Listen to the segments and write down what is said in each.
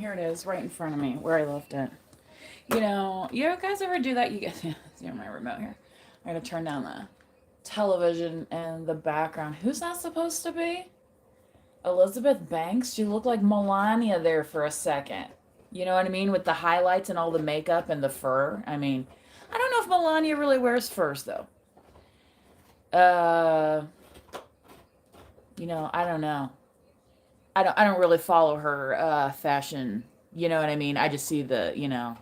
here it is, right in front of me, where I left it. You know, you guys ever do that? You guys, see my remote here. I'm gonna turn down the television and the background. Who's that supposed to be? Elizabeth Banks? She looked like Melania there for a second. You know what I mean? With the highlights and all the makeup and the fur. I mean, I don't know if Melania really wears furs though. Uh, I don't know. I don't really follow her fashion. You know what I mean? I just see the,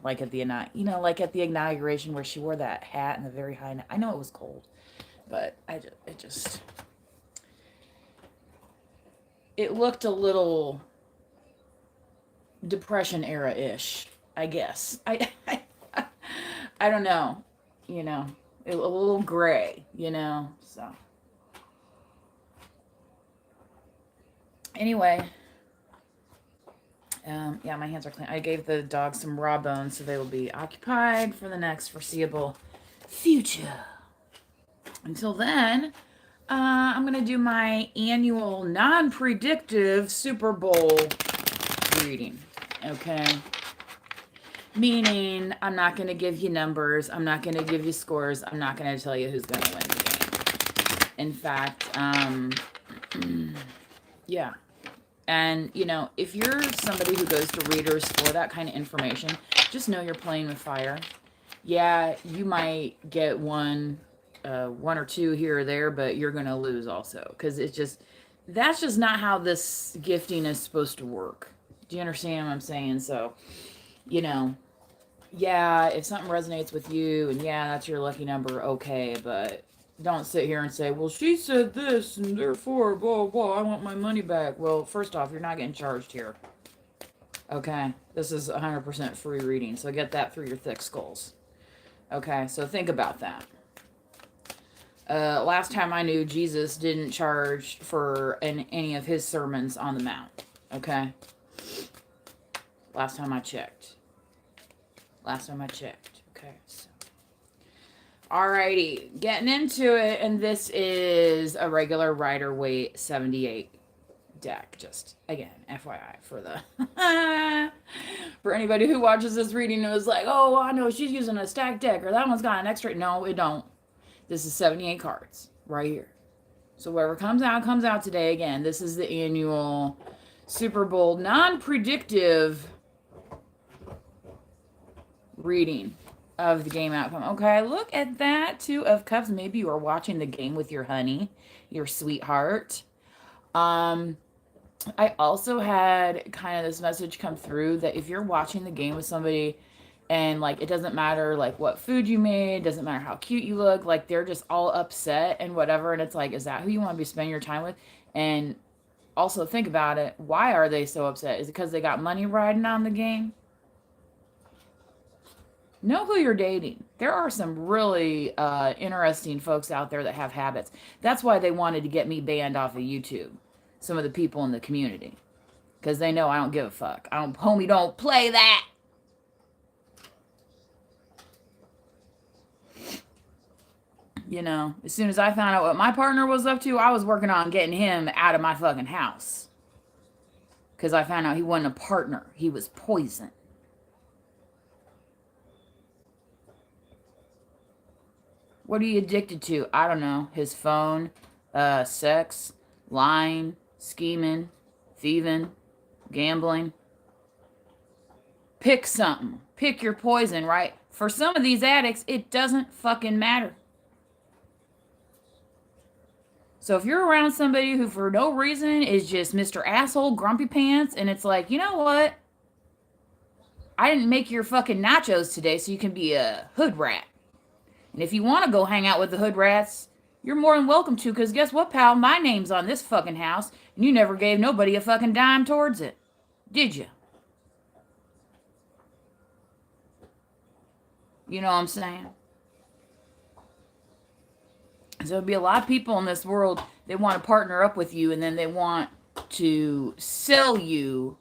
like at the like at the inauguration where she wore that hat and the very high. I know it was cold, but it looked a little depression era ish. I guess. I don't know. A little gray. So anyway. Yeah, my hands are clean. I gave the dog some raw bones, so they will be occupied for the next foreseeable future. Until then, I'm going to do my annual non-predictive Super Bowl reading, okay? Meaning, I'm not going to give you numbers. I'm not going to give you scores. I'm not going to tell you who's going to win the game. In fact, yeah. And, if you're somebody who goes to readers for that kind of information, just know you're playing with fire. Yeah, you might get one or two here or there, but you're going to lose also. Because that's just not how this gifting is supposed to work. Do you understand what I'm saying? So, yeah, if something resonates with you, and yeah, that's your lucky number, okay, but don't sit here and say, well, she said this, and therefore, blah, blah, I want my money back. Well, first off, you're not getting charged here. Okay? This is 100% free reading, so get that through your thick skulls. Okay? So think about that. Last time I knew, Jesus didn't charge for any of his sermons on the Mount. Okay? Last time I checked. Okay, so. Alrighty, getting into it, and this is a regular Rider-Waite 78 deck. Just, again, FYI, for the for anybody who watches this reading and was like, oh, I know she's using a stacked deck, or that one's got an extra. No, it don't. This is 78 cards, right here. So whatever comes out today. Again, this is the annual Super Bowl non-predictive reading of the game outcome. Okay, look at that. 2 of Cups. Maybe you are watching the game with your honey, your sweetheart. I also had kind of this message come through that if you're watching the game with somebody and like it doesn't matter like what food you made, doesn't matter how cute you look, like they're just all upset and whatever, and it's like, is that who you want to be spending your time with? And also think about it. Why are they so upset? Is it because they got money riding on the game? Know who you're dating. There are some really interesting folks out there that have habits. That's why they wanted to get me banned off of YouTube. Some of the people in the community. Because they know I don't give a fuck. Homie, don't play that. As soon as I found out what my partner was up to, I was working on getting him out of my fucking house. Because I found out he wasn't a partner. He was poison. What are you addicted to? I don't know. His phone, sex, lying, scheming, thieving, gambling. Pick something. Pick your poison, right? For some of these addicts, it doesn't fucking matter. So if you're around somebody who for no reason is just Mr. Asshole, grumpy pants, and it's like, you know what? I didn't make your fucking nachos today so you can be a hood rat. And if you want to go hang out with the hood rats, you're more than welcome to, because guess what, pal? My name's on this fucking house, and you never gave nobody a fucking dime towards it. Did you? You know what I'm saying? So there'll be a lot of people in this world, they want to partner up with you, and then they want to sell you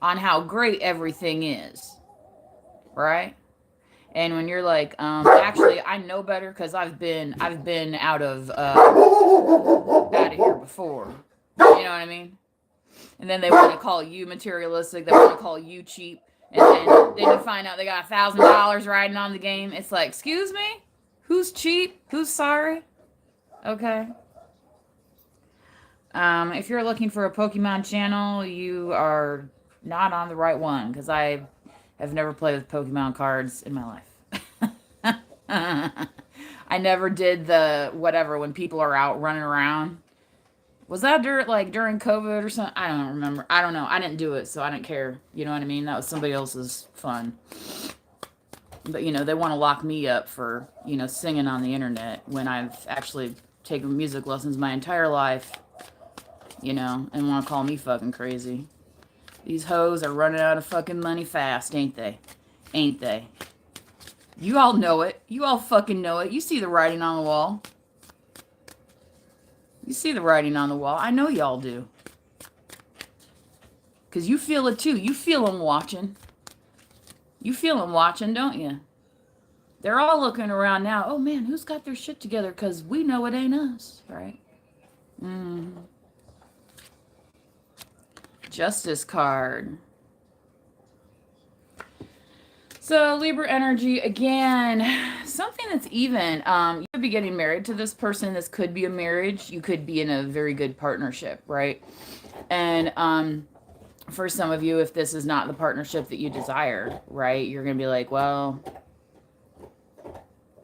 on how great everything is. Right? And when you're like, actually, I know better because I've been out of here before. You know what I mean? And then they want to call you materialistic. They want to call you cheap. And then you find out they got $1,000 riding on the game. It's like, excuse me? Who's cheap? Who's sorry? Okay. If you're looking for a Pokemon channel, you are not on the right one, because I have never played with Pokemon cards in my life. I never did the whatever when people are out running around. Was that during COVID or something? I don't remember. I don't know. I didn't do it, so I didn't care. You know what I mean? That was somebody else's fun. But, they want to lock me up for, singing on the internet when I've actually taken music lessons my entire life, and want to call me fucking crazy. These hoes are running out of fucking money fast, ain't they? Ain't they? You all know it. You all fucking know it. You see the writing on the wall. You see the writing on the wall. I know y'all do. Because you feel it too. You feel them watching. You feel them watching, don't you? They're all looking around now. Oh, man, who's got their shit together? Because we know it ain't us, right? Justice card. So, Libra energy, again, something that's even. You could be getting married to this person. This could be a marriage. You could be in a very good partnership, right? And for some of you, if this is not the partnership that you desire, right, you're going to be like, well,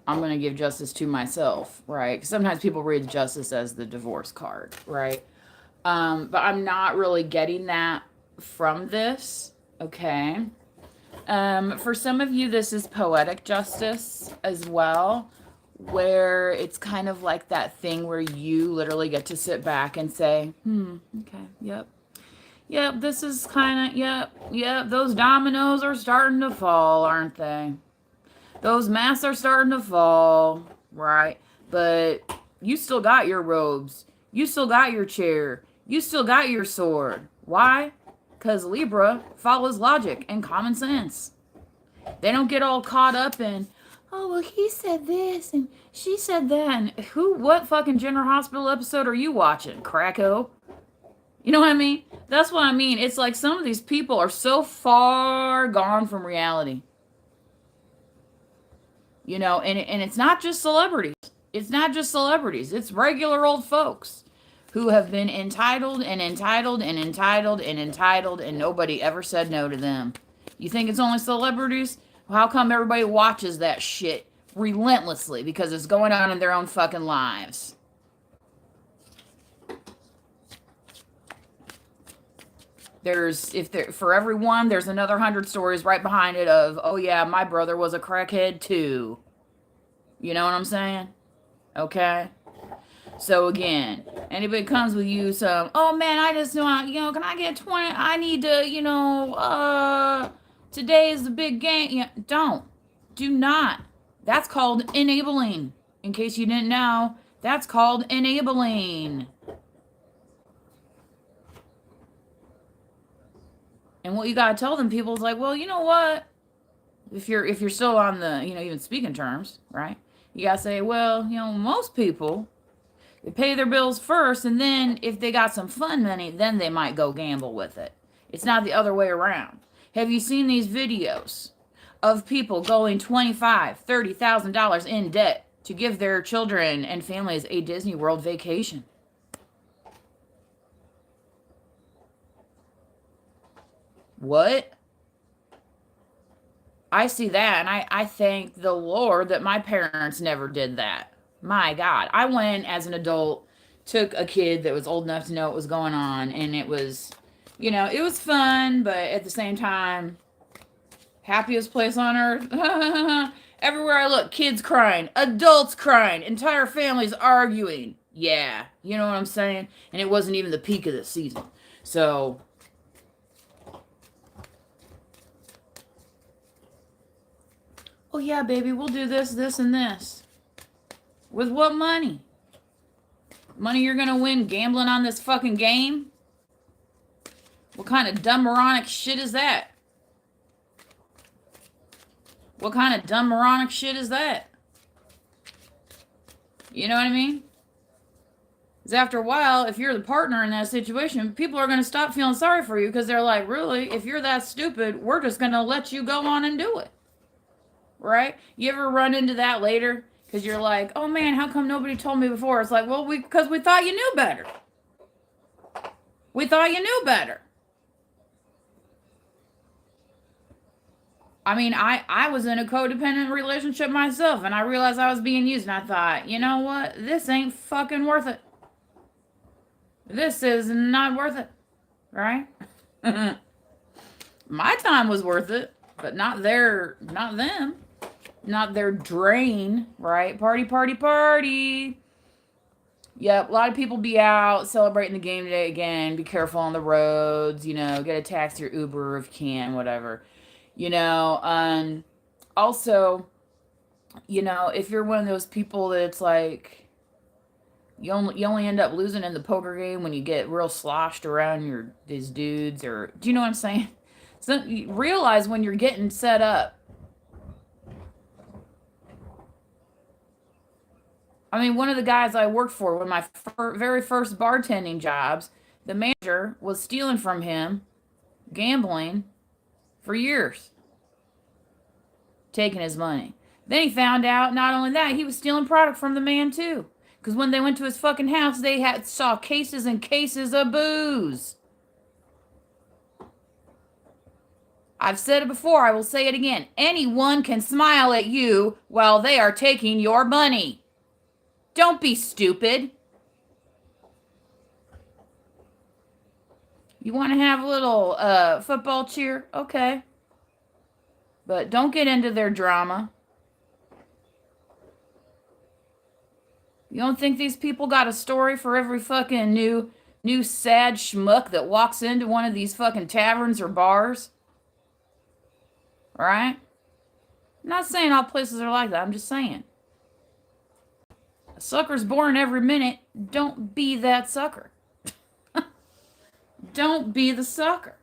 I'm going to give justice to myself, right? 'Cause sometimes people read justice as the divorce card, right? But I'm not really getting that from this, okay? For some of you, this is poetic justice as well, where it's kind of like that thing where you literally get to sit back and say, okay, yep, this is kind of, yep, those dominoes are starting to fall, aren't they? Those masks are starting to fall, right? But you still got your robes. You still got your chair. You still got your sword. Why? Because Libra follows logic and common sense. They don't get all caught up in, oh, well, he said this and she said that. And what fucking General Hospital episode are you watching, Cracko? You know what I mean? That's what I mean. It's like some of these people are so far gone from reality. And it's not just celebrities. It's not just celebrities. It's regular old folks who have been entitled and entitled and entitled and entitled, and nobody ever said no to them. You think it's only celebrities? Well, how come everybody watches that shit relentlessly? Because it's going on in their own fucking lives. For every one, there's another 100 stories right behind it of, oh yeah, my brother was a crackhead too. You know what I'm saying? Okay? So again, anybody comes with you some, oh man, I just want, can I get 20? I need to, today is the big game. Do not. That's called enabling. In case you didn't know, that's called enabling. And what you gotta tell them, people, is like, well, you know what? If you're still on the, even speaking terms, right? You gotta say, well, most people, they pay their bills first, and then if they got some fun money, then they might go gamble with it. It's not the other way around. Have you seen these videos of people going $25,000, $30,000 in debt to give their children and families a Disney World vacation? What? I see that, and I thank the Lord that my parents never did that. My God. I went as an adult, took a kid that was old enough to know what was going on, and it was, it was fun, but at the same time, happiest place on earth. Everywhere I look, kids crying, adults crying, entire families arguing. Yeah, you know what I'm saying? And it wasn't even the peak of the season. So, oh yeah, baby, we'll do this, this, and this. With what money? Money you're gonna win gambling on this fucking game? What kind of dumb moronic shit is that? What kind of dumb moronic shit is that? You know what I mean? Because after a while, if you're the partner in that situation, people are going to stop feeling sorry for you because they're like, really, if you're that stupid, we're just going to let you go on and do it. Right? You ever run into that later? Because you're like, oh man, how come nobody told me before? It's like, well, because we thought you knew better. We thought you knew better. I mean, I was in a codependent relationship myself, and I realized I was being used, and I thought, you know what? This ain't fucking worth it. This is not worth it. Right? My time was worth it, but not them. Not their drain, right? Party, party, party. Yep, a lot of people be out celebrating the game today again. Be careful on the roads, get a taxi or Uber if you can, whatever. Also, if you're one of those people that it's like you only end up losing in the poker game when you get real sloshed around these dudes, or do you know what I'm saying? So you realize when you're getting set up. I mean, one of the guys I worked for, one of my very first bartending jobs, the manager was stealing from him, gambling for years, taking his money. Then he found out not only that, he was stealing product from the man too. Because when they went to his fucking house, they saw cases and cases of booze. I've said it before, I will say it again. Anyone can smile at you while they are taking your money. Don't be stupid. You want to have a little football cheer? Okay. But don't get into their drama. You don't think these people got a story for every fucking new sad schmuck that walks into one of these fucking taverns or bars? Right? I'm not saying all places are like that. I'm just saying. A sucker's born every minute. Don't be that sucker. Don't be the sucker.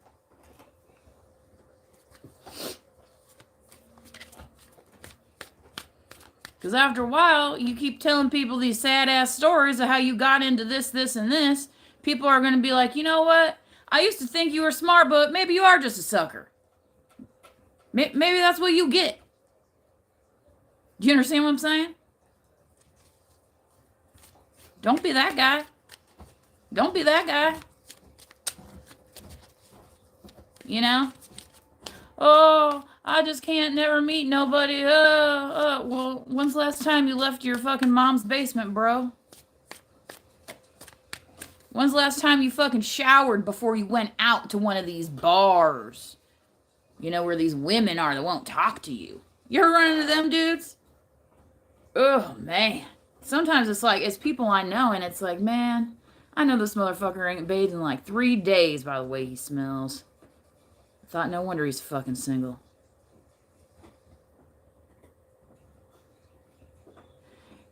Because after a while, you keep telling people these sad-ass stories of how you got into this, this, and this. People are going to be like, you know what? I used to think you were smart, but maybe you are just a sucker. Maybe that's what you get. Do you understand what I'm saying? Don't be that guy. Don't be that guy. Oh, I just can't never meet nobody. Well, when's the last time you left your fucking mom's basement, bro? When's the last time you fucking showered before you went out to one of these bars? Where these women are that won't talk to you. You ever run into them dudes? Oh, man. Sometimes it's people I know, and it's like, man, I know this motherfucker ain't bathed in like 3 days by the way he smells. I thought no wonder he's fucking single.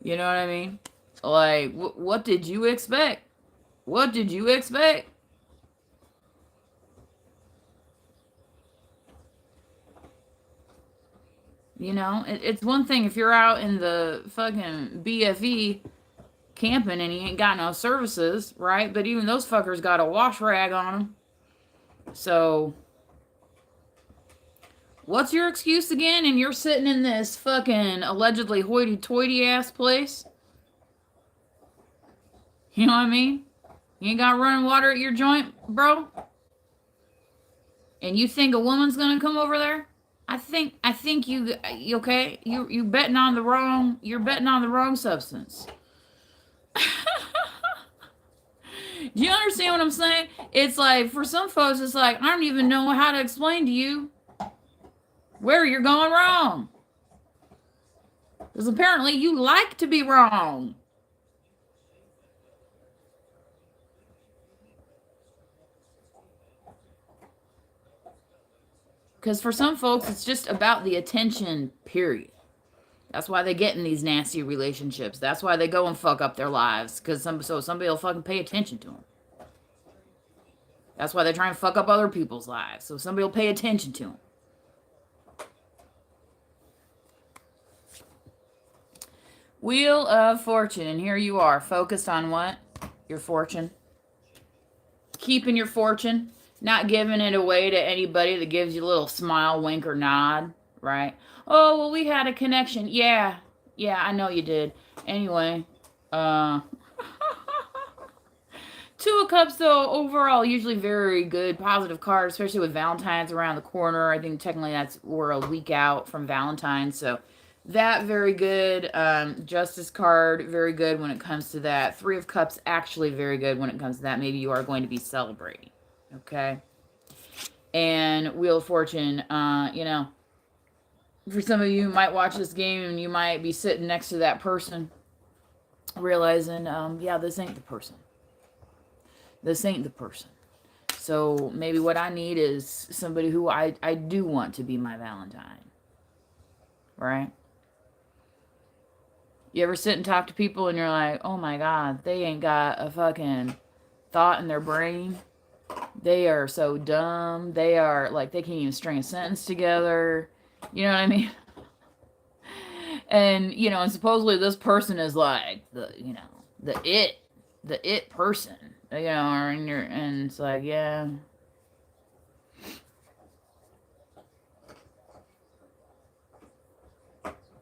You know what I mean? Like, what did you expect? What did you expect? It's one thing if you're out in the fucking BFE camping and you ain't got no services, right? But even those fuckers got a wash rag on them. So, what's your excuse again? And you're sitting in this fucking allegedly hoity-toity ass place? You know what I mean? You ain't got running water at your joint, bro? And you think a woman's gonna come over there? I think you okay? You're betting on the wrong substance. Do you understand what I'm saying? It's like, for some folks, it's like, I don't even know how to explain to you where you're going wrong. Because apparently you like to be wrong. Because for some folks, it's just about the attention, period. That's why they get in these nasty relationships. That's why they go and fuck up their lives. Because somebody will fucking pay attention to them. That's why they're trying to fuck up other people's lives. So somebody will pay attention to them. Wheel of Fortune. And here you are, focused on what? Your fortune. Keeping your fortune. Not giving it away to anybody that gives you a little smile, wink, or nod, right? Oh, well, we had a connection. Yeah. Yeah, I know you did. Anyway, uh, Two of Cups, though, overall, usually very good, positive card, especially with Valentine's around the corner. I think technically we're a week out from Valentine's, so that very good. Justice card, very good when it comes to that. Three of Cups, actually very good when it comes to that. Maybe you are going to be celebrating, okay? And Wheel of Fortune, for some of you might watch this game and you might be sitting next to that person, realizing, yeah, this ain't the person. This ain't the person. So maybe what I need is somebody who I do want to be my Valentine. Right? You ever sit and talk to people and you're like, oh my God, they ain't got a fucking thought in their brain. They are so dumb. They are like, they can't even string a sentence together. You know what I mean? And, and supposedly this person is like the it person. And it's like, yeah.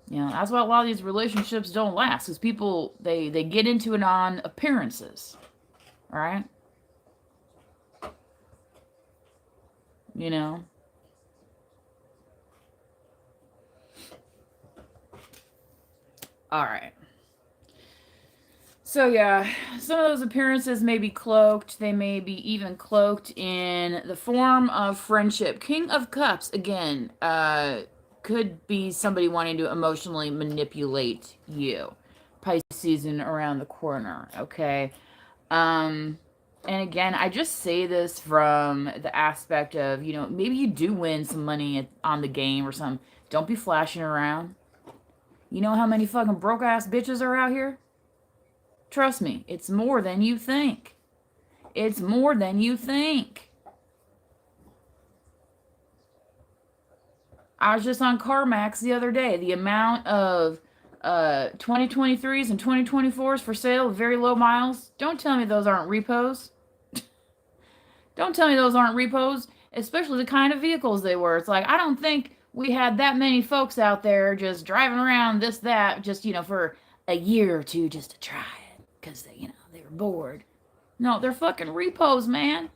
That's why a lot of these relationships don't last, because people, they get into it on appearances, right? All right. So yeah, some of those appearances may be cloaked. They may be even cloaked in the form of friendship. King of Cups, again, could be somebody wanting to emotionally manipulate you. Pisces around the corner, okay? And again, I just say this from the aspect of, maybe you do win some money on the game or something. Don't be flashing around. You know how many fucking broke-ass bitches are out here? Trust me, it's more than you think. It's more than you think. I was just on CarMax the other day. The amount of 2023s and 2024s for sale, very low miles. Don't tell me those aren't repos. Don't tell me those aren't repos, especially the kind of vehicles they were. It's like, I don't think we had that many folks out there just driving around this, that, just, for a year or two just to try it because they were bored. No, they're fucking repos, man.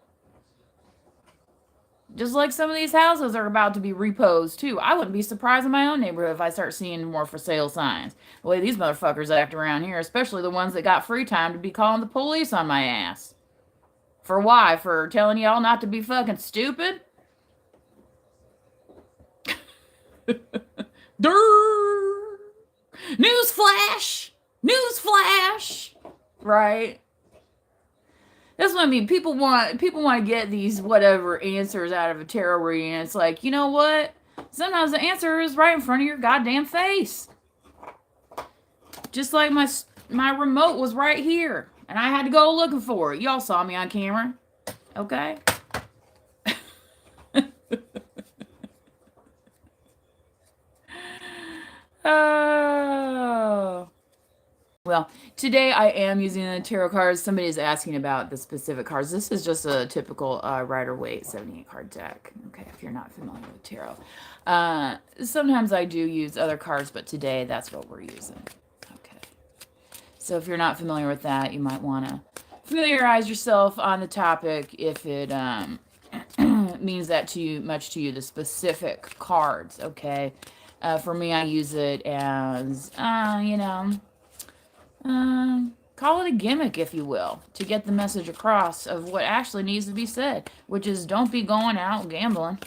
Just like some of these houses are about to be repos, too. I wouldn't be surprised in my own neighborhood if I start seeing more for sale signs. The way these motherfuckers act around here, especially the ones that got free time to be calling the police on my ass. For why? For telling y'all not to be fucking stupid? Durr! Newsflash! Newsflash! Right? That's what I mean. People want to get these whatever answers out of a tarot reading. And it's like, you know what? Sometimes the answer is right in front of your goddamn face. Just like my remote was right here, and I had to go looking for it. Y'all saw me on camera, okay? Oh. Well, today I am using the tarot cards. Somebody's asking about the specific cards. This is just a typical Rider-Waite 78 card deck. Okay, if you're not familiar with tarot. Sometimes I do use other cards, but today that's what we're using. Okay. So if you're not familiar with that, you might want to familiarize yourself on the topic if it means that much to you, the specific cards, okay? For me, I use it as, call it a gimmick, if you will, to get the message across of what actually needs to be said, which is don't be going out gambling.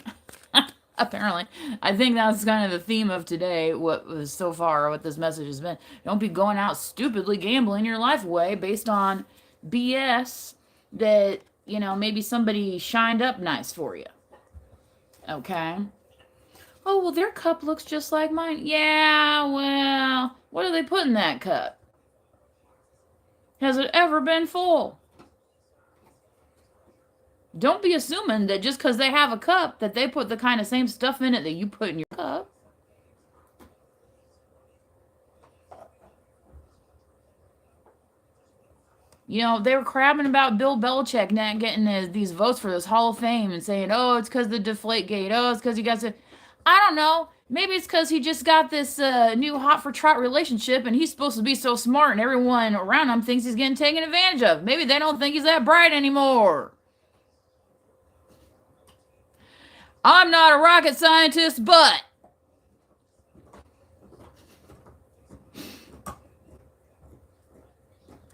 Apparently. I think that's kind of the theme of today, what this message has been. Don't be going out stupidly gambling your life away based on BS that, maybe somebody shined up nice for you. Okay? Oh, well, their cup looks just like mine. Yeah, well, what do they put in that cup? Has it ever been full? Don't be assuming that just because they have a cup that they put the kind of same stuff in it that you put in your cup. You know, they were crabbing about Bill Belichick not getting these votes for this Hall of Fame and saying, oh, it's because the Deflate Gate. Oh, it's because he got to. I don't know. Maybe it's because he just got this new hot for trot relationship and he's supposed to be so smart and everyone around him thinks he's getting taken advantage of. Maybe they don't think he's that bright anymore. I'm not a rocket scientist, but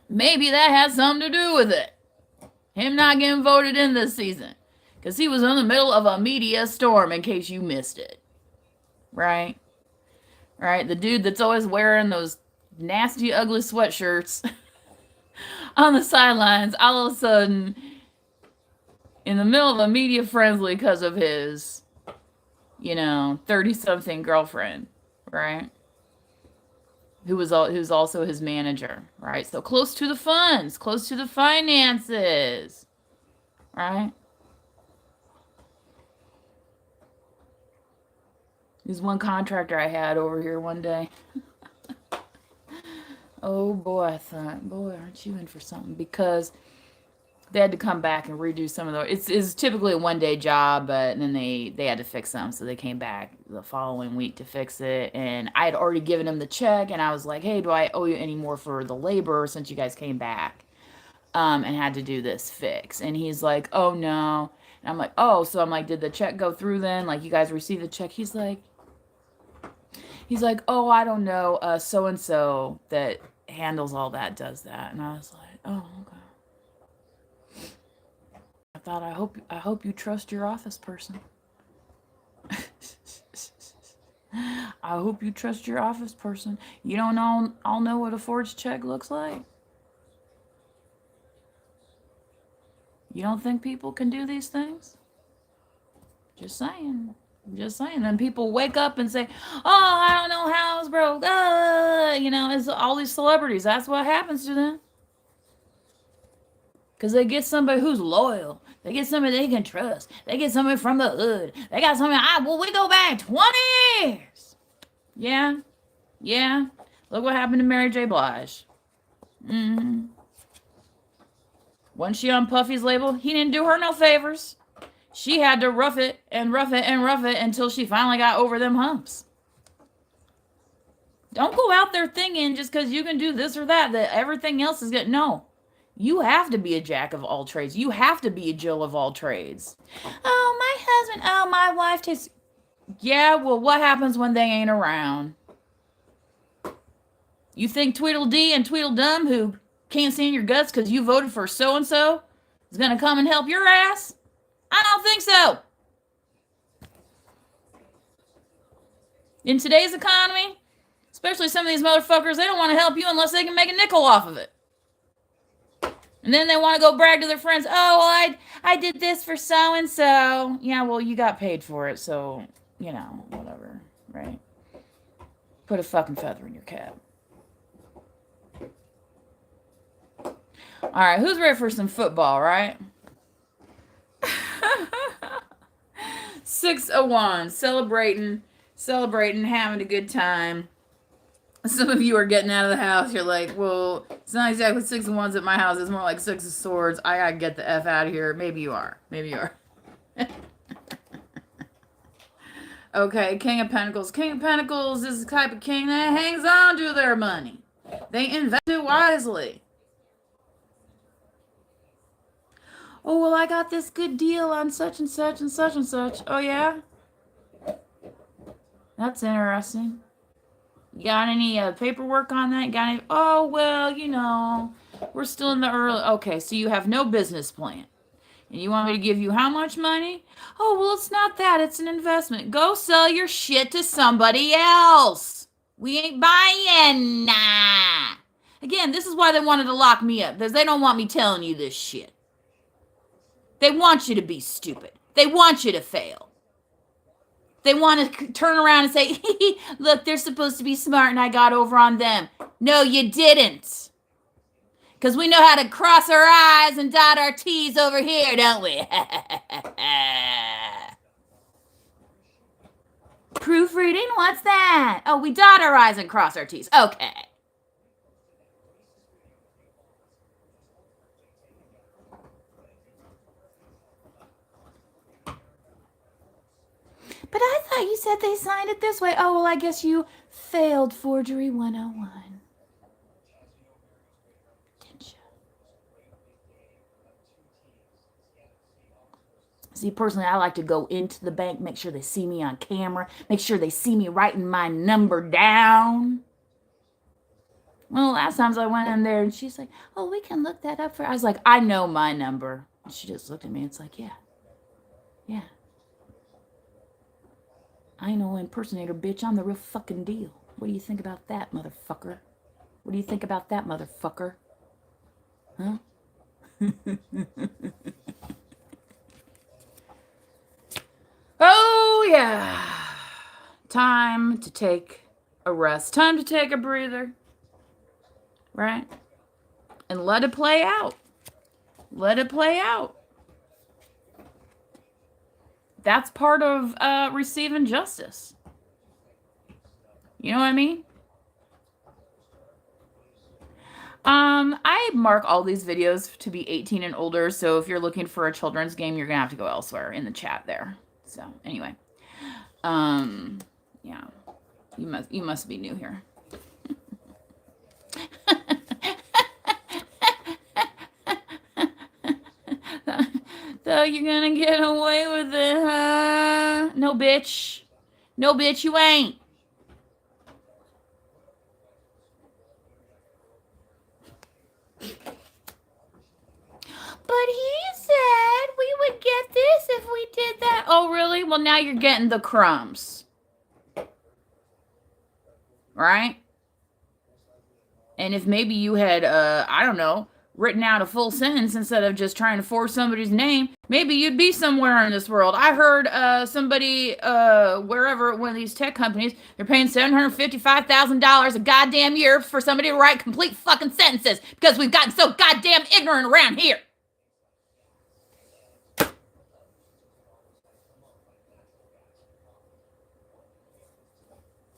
maybe that has something to do with it. Him not getting voted in this season. Because he was in the middle of a media storm, in case you missed it. Right? Right? The dude that's always wearing those nasty, ugly sweatshirts on the sidelines, all of a sudden, in the middle of a media frenzy because of his, 30-something girlfriend. Right? Who's also his manager, right? So close to the funds, close to the finances, right? There's one contractor I had over here one day. Oh boy, I thought, boy, aren't you in for something? Because they had to come back and redo some of the. It's typically a 1 day job, but then they had to fix them, so they came back the following week to fix it. And I had already given them the check, and I was like, "Hey, do I owe you any more for the labor since you guys came back and had to do this fix?" And he's like, "Oh no." And I'm like, "Oh," so I'm like, "Did the check go through then? Like, you guys received the check?" He's like, "Oh, I don't know. So and so that handles all that does that." And I was like, "Oh, okay." I thought I hope you trust your office person. I hope you trust your office person. You don't all know what a forged check looks like. You don't think people can do these things? Just saying. Just saying. Then people wake up and say, "Oh, I don't know how I was broke." It's all these celebrities. That's what happens to them. Because they get somebody who's loyal. They get somebody they can trust. They get somebody from the hood. They got somebody, we go back 20 years. Yeah. Yeah. Look what happened to Mary J. Blige. Mm-hmm. Wasn't she on Puffy's label? He didn't do her no favors. She had to rough it and rough it and rough it until she finally got over them humps. Don't go out there thinking just because you can do this or that everything else is good. No. You have to be a jack of all trades. You have to be a Jill of all trades. Oh, my husband. Oh, my wife takes. Yeah, well, what happens when they ain't around? You think Tweedledee and Tweedledum, who can't stand your guts because you voted for so-and-so, is going to come and help your ass? I don't think so. In today's economy, especially some of these motherfuckers, they don't want to help you unless they can make a nickel off of it. And then they want to go brag to their friends, "Oh, well, I did this for so-and-so." Yeah, well, you got paid for it, so, whatever, right? Put a fucking feather in your cap. All right, who's ready for some football, right? 6 of Wands, celebrating, having a good time. Some of you are getting out of the house. You're like, well, it's not exactly 6 of Wands at my house. It's more like 6 of Swords. I gotta get the F out of here. Maybe you are. Okay, King of Pentacles. King of Pentacles is the type of king that hangs on to their money. They invest it wisely. Oh, well, I got this good deal on such and such and such and such. Oh, yeah? That's interesting. You got any paperwork on that? Got any? Oh, well, we're still in the early. Okay, so you have no business plan. And you want me to give you how much money? Oh, well, it's not that. It's an investment. Go sell your shit to somebody else. We ain't buying. Nah. Again, this is why they wanted to lock me up. Because they don't want me telling you this shit. They want you to be stupid. They want you to fail. They want to turn around and say, "Look, they're supposed to be smart and I got over on them." No, you didn't. Because we know how to cross our I's and dot our T's over here, don't we? Proofreading? What's that? Oh, we dot our I's and cross our T's. Okay. But I thought you said they signed it this way. Oh, well, I guess you failed forgery 101. Didn't you? See, personally, I like to go into the bank, make sure they see me on camera, make sure they see me writing my number down. Well, last times I went in there and she's like, oh, we can look that up for. I was like, I know my number. And she just looked at me. It's like, yeah. I ain't no impersonator, bitch. I'm the real fucking deal. What do you think about that, motherfucker? What do you think about that, motherfucker? Huh? Oh, yeah. Time to take a rest. Time to take a breather. Right? And let it play out. Let it play out. That's part of receiving justice. You know what I mean? I mark all these videos to be 18 and older, so if you're looking for a children's game, you're gonna have to go elsewhere in the chat there. So anyway, yeah, you must be new here. So you're gonna get away with it, huh? No, bitch. No, bitch, you ain't. But he said we would get this if we did that. Oh, really? Well, now you're getting the crumbs. Right? And if maybe you had, I don't know, written out a full sentence instead of just trying to force somebody's name, maybe you'd be somewhere in this world. I heard somebody, wherever, one of these tech companies, they're paying $755,000 a goddamn year for somebody to write complete fucking sentences because we've gotten so goddamn ignorant around here.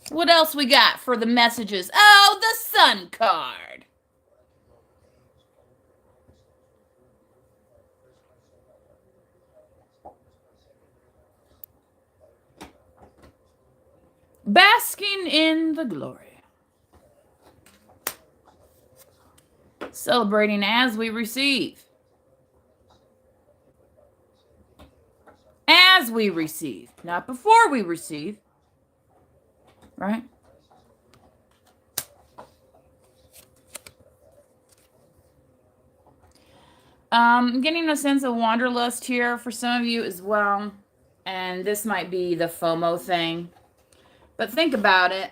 What else we got for the messages? Oh, the sun card. Basking in the glory. Celebrating as we receive. As we receive, not before we receive. Right? I'm getting a sense of wanderlust here for some of you as well. And this might be the FOMO thing. But think about it.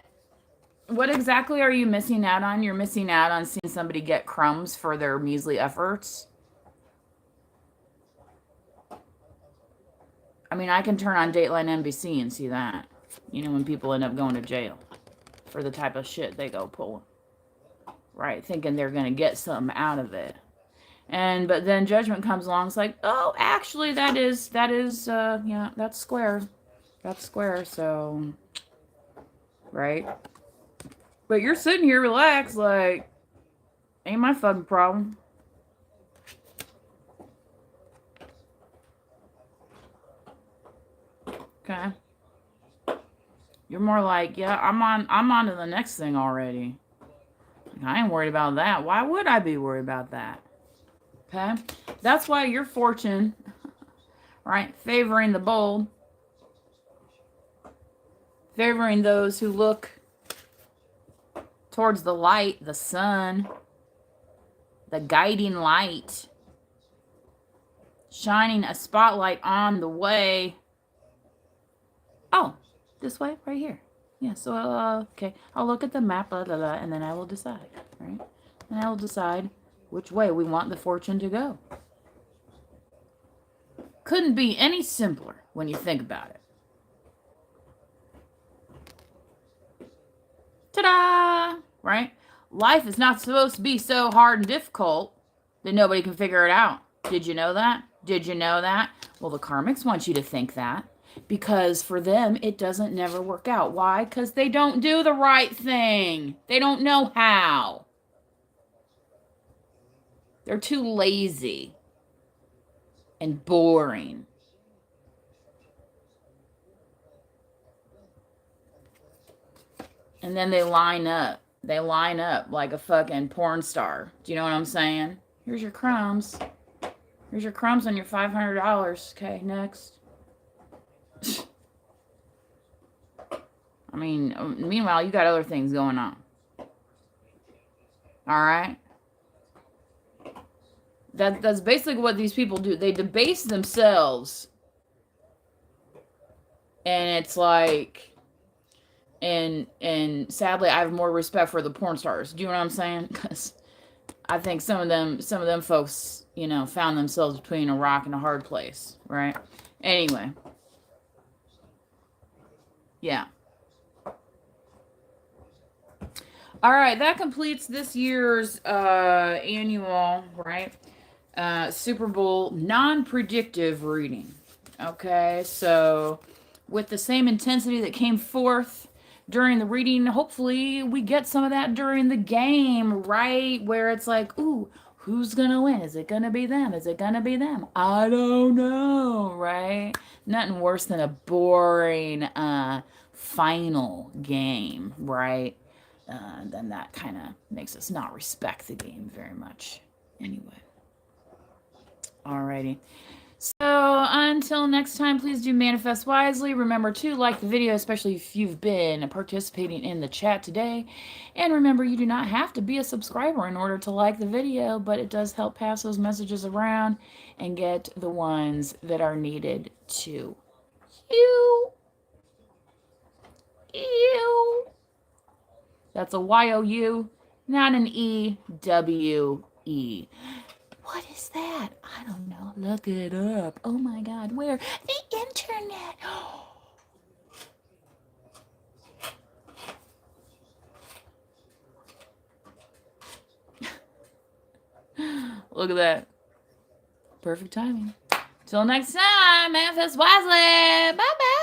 What exactly are you missing out on? You're missing out on seeing somebody get crumbs for their measly efforts. I mean, I can turn on Dateline NBC and see that. You know, when people end up going to jail for the type of shit they go pull. Right? Thinking they're going to get something out of it. But then judgment comes along. It's like, oh, actually, that is, yeah, that's square. That's square, so, right? But you're sitting here relaxed, like, ain't my fucking problem. Okay. You're more like, yeah, I'm on to the next thing already. I ain't worried about that. Why would I be worried about that? Okay? That's why your fortune, right, favoring the bold, favoring those who look towards the light, the sun, the guiding light, shining a spotlight on the way. Oh, this way, right here. Yeah, so, okay, I'll look at the map, blah, blah, blah, and then I will decide, right? And I will decide which way we want the fortune to go. Couldn't be any simpler when you think about it. Ta-da! Right? Life is not supposed to be so hard and difficult that nobody can figure it out. Did you know that? Did you know that? Well, the karmics want you to think that. Because for them, it doesn't never work out. Why? Because they don't do the right thing. They don't know how. They're too lazy and boring. And then they line up. They line up like a fucking porn star. Do you know what I'm saying? Here's your crumbs. Here's your crumbs on your $500. Okay, next. I mean, meanwhile, you got other things going on. All right? That's basically what these people do. They debase themselves. And it's like, and sadly, I have more respect for the porn stars. Do you know what I'm saying? Because I think some of them folks, you know, found themselves between a rock and a hard place, right? Anyway, yeah. All right, that completes this year's annual, right? Super Bowl non-predictive reading. Okay, so with the same intensity that came forth during the reading, hopefully we get some of that during the game, right? Where it's like, ooh, who's gonna win? Is it gonna be them? Is it gonna be them? I don't know, right? Nothing worse than a boring final game, right? Then that kind of makes us not respect the game very much. Anyway. Alrighty. So until next time, please do manifest wisely. Remember to like the video, especially if you've been participating in the chat today. And remember, you do not have to be a subscriber in order to like the video, but it does help pass those messages around and get the ones that are needed to you. You. That's a Y-O-U, not an E-W-E. What is that? I don't know. Look it up. Oh my God. Where? The internet. Look at that. Perfect timing. Till next time, manifest wisely. Bye bye.